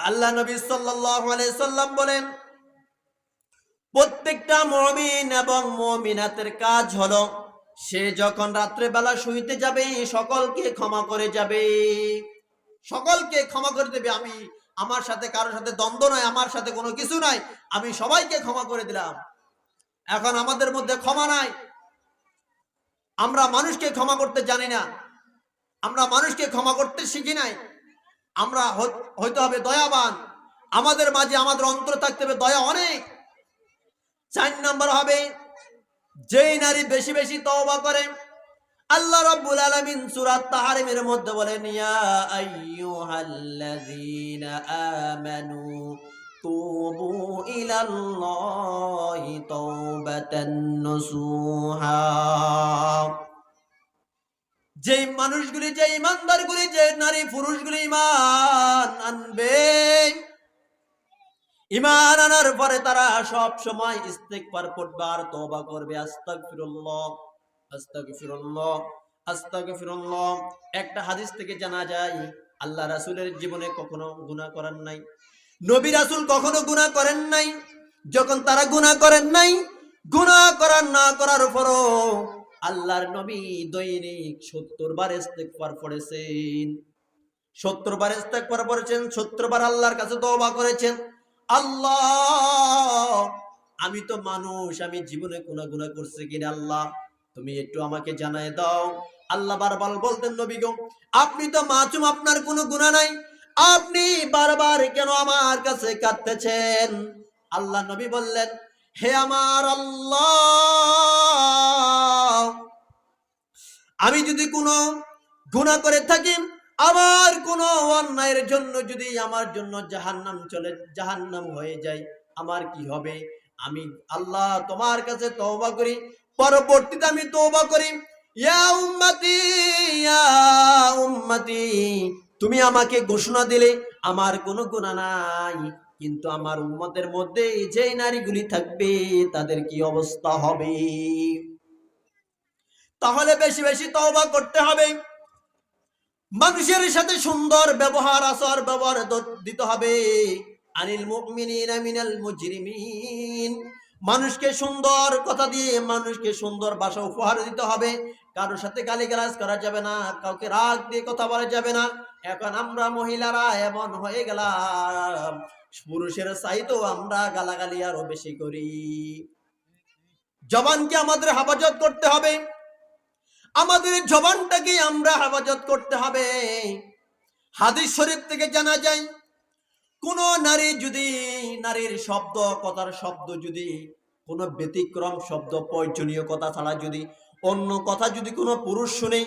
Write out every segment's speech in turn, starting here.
আল্লাহ নবী সাল্লাল্লাহু আলাইহি সাল্লাম বলেন, প্রত্যেকটা মুমিন এবং মুমিনাতের কাজ হলো সে যখন রাত্রে বেলা শুইতে যাবে সকলকে ক্ষমা করে যাবে, সকলকে ক্ষমা করে দেবে। আমি আমার সাথে কারোর সাথে দ্বন্দ্ব নাই, আমার সাথে কোনো কিছু নাই, আমি সবাইকে ক্ষমা করে দিলাম। এখন আমাদের মধ্যে ক্ষমা নাই, আমরা মানুষকে ক্ষমা করতে জানি না, আমরা মানুষকে ক্ষমা করতে শিখি নাই। আমরা হইতে হবে দয়াবান, আমাদের মাঝে আমাদের অন্তর থাকতে হবে দয়া অনেক। 4 নম্বর হবে যেই নারী বেশি বেশি তওবা করে। আল্লাহ রাব্বুল আলামিন সূরা তাহরিমের মধ্যে বলেন, ইয়া আইয়ুহাল্লাযীনা আমানু তুবু ইলাল্লাহি তাওবাতান নসুহা। যেই মানুষগুলি, যে ইমানদারগুলি, যে নারী পুরুষগুলি ঈমান আনবে, ঈমান আনার পরে তারা সব সময় ইস্তিগফার করবে আর তওবা করবে। আস্তাগফিরুল্লাহ, আস্তাগফিরুল্লাহ, আস্তাগফিরুল্লাহ। একটা হাদিস থেকে জানা যায় আল্লাহ রাসূলের জীবনে কখনো গুনাহ করেন নাই, নবী রাসূল কখনো গুনাহ করেন নাই। যখন তারা গুনাহ করেন নাই, গুনাহ করার না করার পরও আল্লাহর নবী দৈনিক 70 বার ইস্তিগফার পড়েছেন, 70 বার ইস্তিগফার পড়েছেন, 70 বার আল্লাহর কাছে তওবা করেছেন। আল্লাহ, আমি তো মানুষ, আমি জীবনে কোনো গুনাহ করছি কিনা আল্লাহ তুমি একটু আমাকে জানায় দাও। আল্লাহ বারবার বলতেন, নবী গো আপনি তো মাসুম, আপনার কোনো গুনাহ নাই, আপনি বারবার কেন আমার কাছে কাঁদতেছেন? আল্লাহ নবী বললেন, হে আমার আল্লাহ, আমি যদি কোনো গুনাহ করে থাকি, আমার কোনো অন্যায়ের জন্য যদি আমার জন্য জাহান্নাম হয়ে যায়, আমার কি হবে? আমি আল্লাহ তোমার কাছে তওবা করি, পরবর্তীতে আমি তওবা করি, ইয়া উম্মতি, ইয়া উম্মতি, তুমি আমাকে ঘোষণা দিলে আমার কোনো গুনাহ নাই, কিন্তু আমার উম্মতের মধ্যে যে নারীগুলি থাকবে তাদের কি অবস্থা হবে? তাহলে বেশি বেশি তওবা করতে হবে, মানুষের সাথে সুন্দর ব্যবহার আচার ব্যবহার দিতে হবে। আনিল মুমিনিনা মিনাল মুজরিমিন, মানুষকে সুন্দর কথা দিয়ে, মানুষকে সুন্দর ভাষা উপহার দিতে হবে। কারোর সাথে গালিগালাজ করা যাবে না, কাউকে রাগ দিয়ে কথা বলা যাবে না। এখন আমরা মহিলারা এমন হয়ে গেলাম, পুরুষের চাইতেও আমরা গালাগালি আরো বেশি করি। জবানকে আমাদের হেফাজত করতে হবে, আমাদের জবানটাকে আমরা হেফাজত করতে হবে। হাদিস শরীফ থেকে জানা যায়, কোন নারী যদি, নারীর শব্দ, কথার শব্দ যদি কোনো ব্যতিক্রম শব্দ, প্রয়োজনীয় কথা ছাড়া যদি অন্য কথা যদি কোনো পুরুষ শুনে,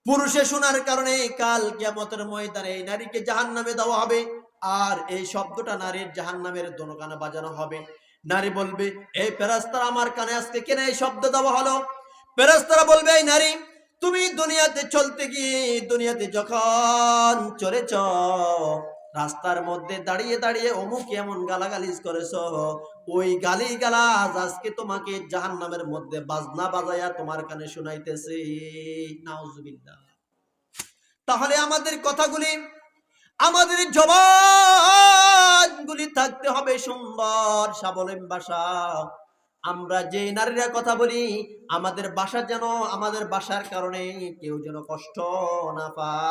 পুরুষে শোনার কারণে কাল কিয়ামতের ময়দানে এই নারীকে জাহান্নামে দেওয়া হবে, আর এই শব্দটা নারীর জাহান্নামের দোকানে বাজানো হবে। নারী বলবে, এই ফেরেশতারা আমার কানে আজকে কেন এই শব্দ দেওয়া হলো? ফেরেশতারা বলবে, এই নারী তুমি দুনিয়াতে চলতে গিয়ে, দুনিয়াতে যখন চলেছ, রাস্তার মধ্যে দাঁড়িয়ে দাঁড়িয়ে অমুক এমন গালাগালিজ করেছো, ওই গালি গালাজ আজকে তোমাকে জাহান্নামের মধ্যে বাজনা বাজায়া তোমার কানে শোনাইতেছে। নাউজুবিল্লাহ। তাহলে আমাদের কথাগুলি, আমাদের জবানগুলি থাকতে হবে সুন্দর স্বাবলম্বী ভাষা। আমরা যে নারীরা কথা বলি, আমাদের ভাষা যেন, আমাদের ভাষার কারণে কেউ যেন কষ্ট না পায়।